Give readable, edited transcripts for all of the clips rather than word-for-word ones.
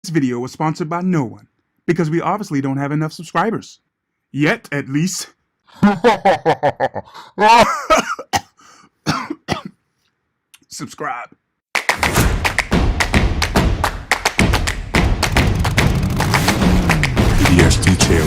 This video was sponsored by no one, because we obviously don't have enough subscribers. Yet, at least. Subscribe. Yes, detail.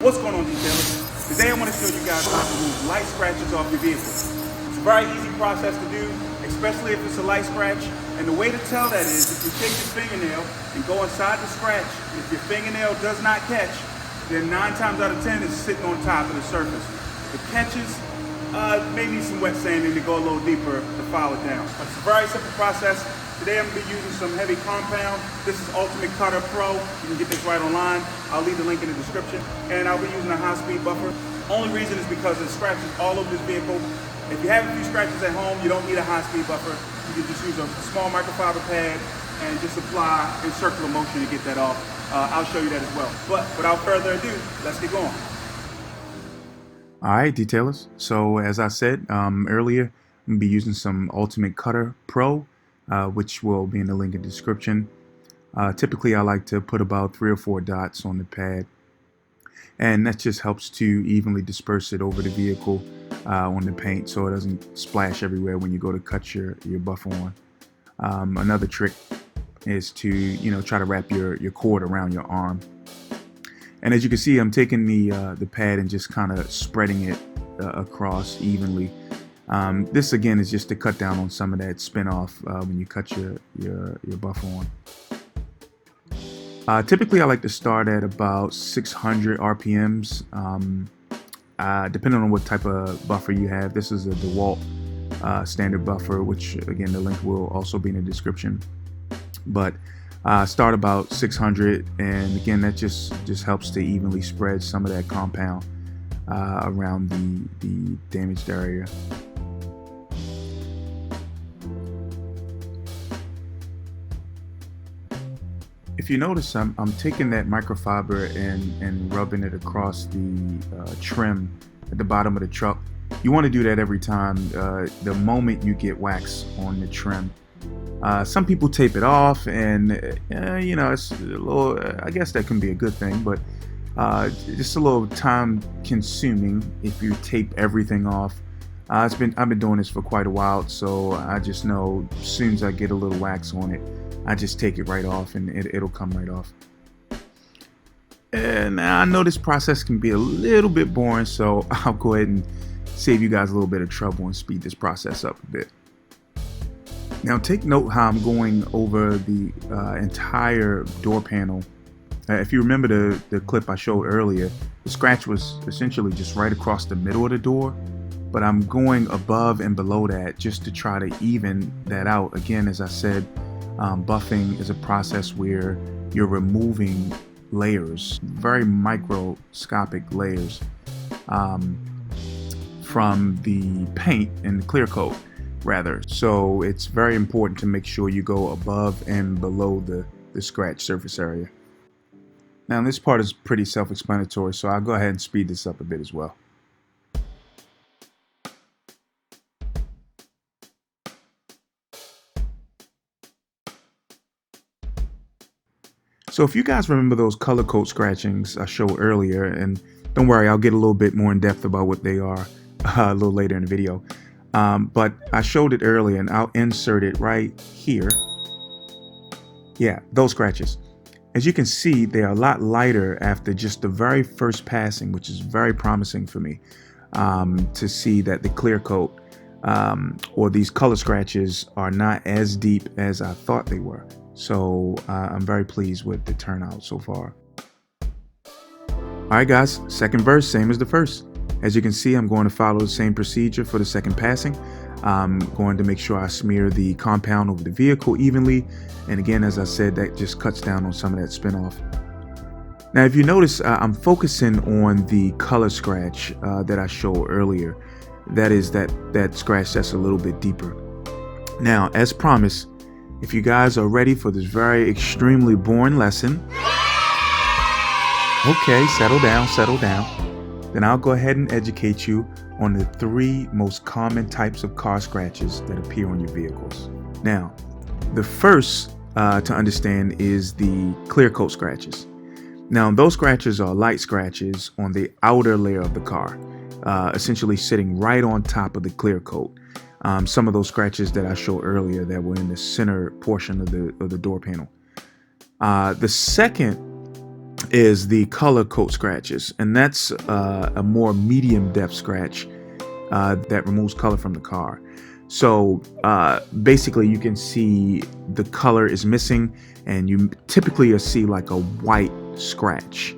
What's going on, detailers? Today I want to show you guys how to remove light scratches off your vehicle. It's a very easy process to do, especially if it's a light scratch. And the way to tell that is if you take your fingernail and go inside the scratch, if your fingernail does not catch, then 9 times out of 10 it's sitting on top of the surface. If it catches, maybe some wet sanding to go a little deeper to file it down. But it's a very simple process. Today I'm going to be using some heavy compound. This is Ultimate Cutter Pro. You can get this right online. I'll leave the link in the description. And I'll be using a high-speed buffer. Only reason is because it scratches all over this vehicle. If you have a few scratches at home, you don't need a high-speed buffer. You can just use a small microfiber pad and just apply in circular motion to get that off. I'll show you that as well. But without further ado, let's get going. All right, detailers. So as I said earlier, I'm going to be using some Ultimate Cutter Pro, which will be in the link in the description. Typically, I like to put about 3 or 4 dots on the pad, and that just helps to evenly disperse it over the vehicle on the paint so it doesn't splash everywhere when you go to cut your buffer on. Another trick is to try to wrap your cord around your arm. And as you can see, I'm taking the pad and just kind of spreading it across evenly. This again is just to cut down on some of that spin off when you cut your buffer on. Typically, I like to start at about 600 RPMs, depending on what type of buffer you have. This is a DEWALT standard buffer, which again the link will also be in the description. But start about 600, and again that just helps to evenly spread some of that compound around the damaged area. If you notice, I'm taking that microfiber and rubbing it across the trim at the bottom of the truck. You want to do that every time the moment you get wax on the trim. Some people tape it off, and it's a little. I guess that can be a good thing, but just a little time consuming if you tape everything off. I've been doing this for quite a while, so I just know as soon as I get a little wax on it, I just take it right off, and it'll come right off. And I know this process can be a little bit boring, so I'll go ahead and save you guys a little bit of trouble and speed this process up a bit. Now take note how I'm going over the entire door panel. If you remember the clip I showed earlier, the scratch was essentially just right across the middle of the door, but I'm going above and below that just to try to even that out. Again, as I said, buffing is a process where you're removing layers, very microscopic layers from the paint and the clear coat rather. So it's very important to make sure you go above and below the scratch surface area. Now this part is pretty self-explanatory, so I'll go ahead and speed this up a bit as well. So if you guys remember those color coat scratchings I showed earlier, and don't worry, I'll get a little bit more in depth about what they are a little later in the video. But I showed it earlier, and I'll insert it right here. Yeah, those scratches. As you can see, they're a lot lighter after just the very first passing, which is very promising for me to see that the clear coat or these color scratches are not as deep as I thought they were. So I'm very pleased with the turnout so far. All right, guys, second verse, same as the first. As you can see, I'm going to follow the same procedure for the second passing. I'm going to make sure I smear the compound over the vehicle evenly. And again, as I said, that just cuts down on some of that spin off. Now, if you notice, I'm focusing on the color scratch that I showed earlier. That is that scratch that's a little bit deeper. Now, as promised, if you guys are ready for this very extremely boring lesson, okay, settle down. Then I'll go ahead and educate you on the 3 most common types of car scratches that appear on your vehicles. Now, the first to understand is the clear coat scratches. Now, those scratches are light scratches on the outer layer of the car, essentially sitting right on top of the clear coat. Some of those scratches that I showed earlier that were in the center portion of the door panel. The second is the color coat scratches, and that's a more medium depth scratch that removes color from the car. So basically you can see the color is missing, and you typically see like a white scratch,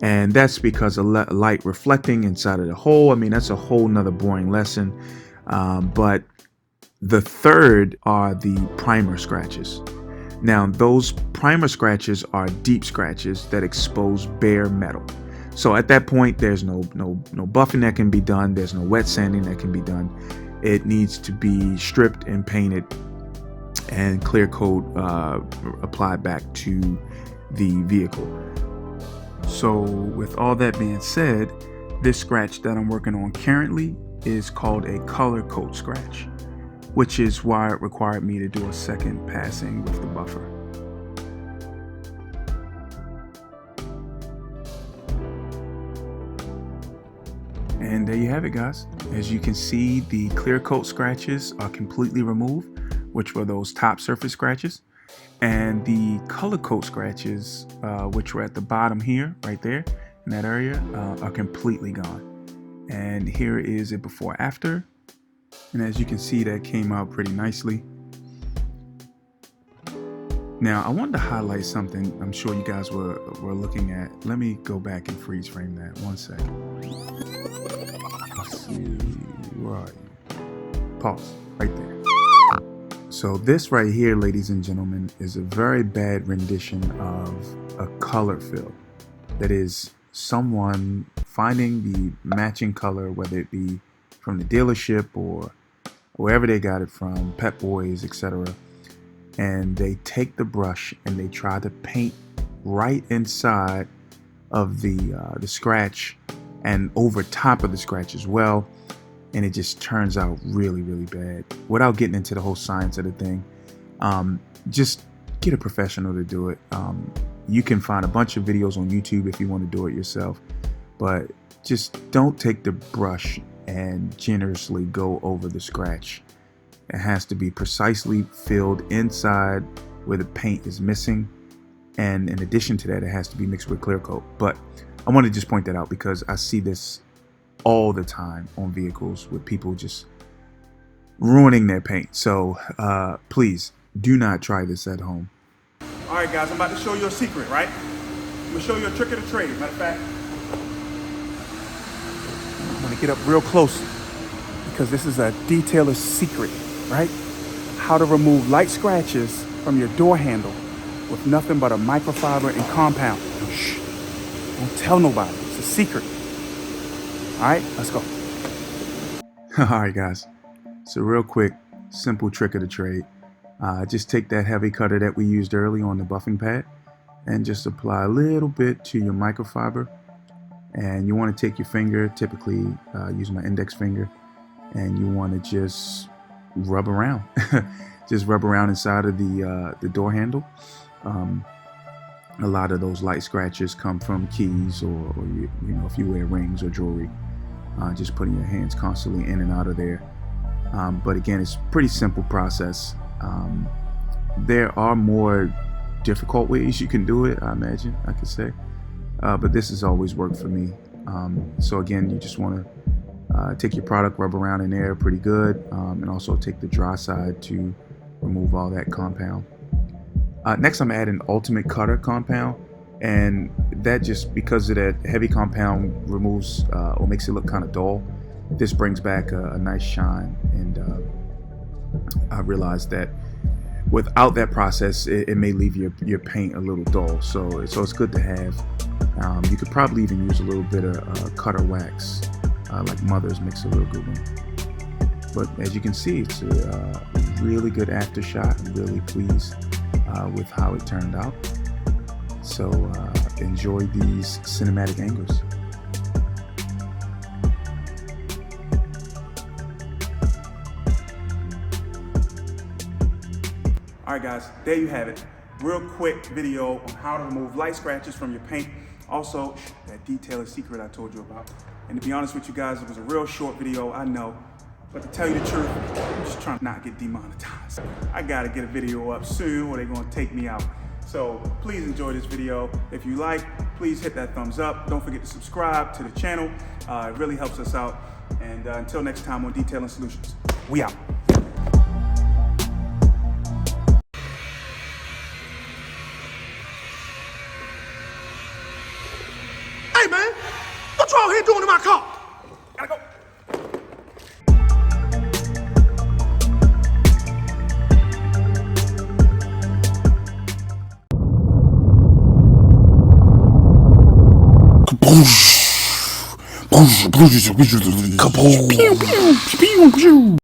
and that's because of light reflecting inside of the hole. I mean, that's a whole nother boring lesson. But the third are the primer scratches. Now, those primer scratches are deep scratches that expose bare metal. So at that point, there's no buffing that can be done. There's no wet sanding that can be done. It needs to be stripped and painted and clear coat applied back to the vehicle. So with all that being said, this scratch that I'm working on currently is called a color coat scratch, which is why it required me to do a second passing with the buffer. And there you have it, guys. As you can see, the clear coat scratches are completely removed, which were those top surface scratches. And the color coat scratches, which were at the bottom here, right there, in that area, are completely gone. And here is it before after. And as you can see, that came out pretty nicely. Now, I wanted to highlight something I'm sure you guys were looking at. Let me go back and freeze frame that. 1 second. Let's see, where are you? Pause, right there. So this right here, ladies and gentlemen, is a very bad rendition of a color fill. That is someone finding the matching color, whether it be from the dealership or wherever they got it from, Pep Boys, etc. And they take the brush and they try to paint right inside of the scratch and over top of the scratch as well. And it just turns out really, really bad. Without getting into the whole science of the thing, just get a professional to do it. You can find a bunch of videos on YouTube if you want to do it yourself, but just don't take the brush and generously go over the scratch. It has to be precisely filled inside where the paint is missing, and in addition to that, it has to be mixed with clear coat. But I want to just point that out because I see this all the time on vehicles with people just ruining their paint. So please do not try this at home. All right, guys, I'm about to show you a secret, right? I'm gonna show you a trick of the trade. Matter of fact, I'm gonna get up real close because this is a detailer's secret, right? How to remove light scratches from your door handle with nothing but a microfiber and compound. Shh, don't tell nobody, it's a secret. All right, let's go. All right, guys. So real quick, simple trick of the trade. Just take that heavy cutter that we used early on the buffing pad and just apply a little bit to your microfiber. And you want to take your finger, typically use my index finger, and you want to just rub around. Just rub around inside of the door handle. A lot of those light scratches come from keys or you know, if you wear rings or jewelry. Just putting your hands constantly in and out of there. But again, it's a pretty simple process. There are more difficult ways you can do it, I imagine, I could say. But this has always worked for me. So again, you just want to take your product, rub around in there pretty good, and also take the dry side to remove all that compound. Next, I'm adding Ultimate Cutter compound, and that just because of that heavy compound removes or makes it look kind of dull. This brings back a nice shine, and I realized that without that process, it may leave your paint a little dull. So it's good to have. You could probably even use a little bit of cutter wax, like Mother's makes a real good one. But as you can see, it's a really good aftershot. I'm really pleased with how it turned out. So enjoy these cinematic angles. All right, guys, there you have it. Real quick video on how to remove light scratches from your paint. Also, that detailing secret I told you about. And to be honest with you guys, it was a real short video, I know. But to tell you the truth, I'm just trying to not get demonetized. I gotta get a video up soon or they're gonna take me out. So please enjoy this video. If you like, please hit that thumbs up. Don't forget to subscribe to the channel. It really helps us out. And until next time on Detailing Solutions, we out. Hey man, what you out here doing in my car? Gotta go. Kaboom!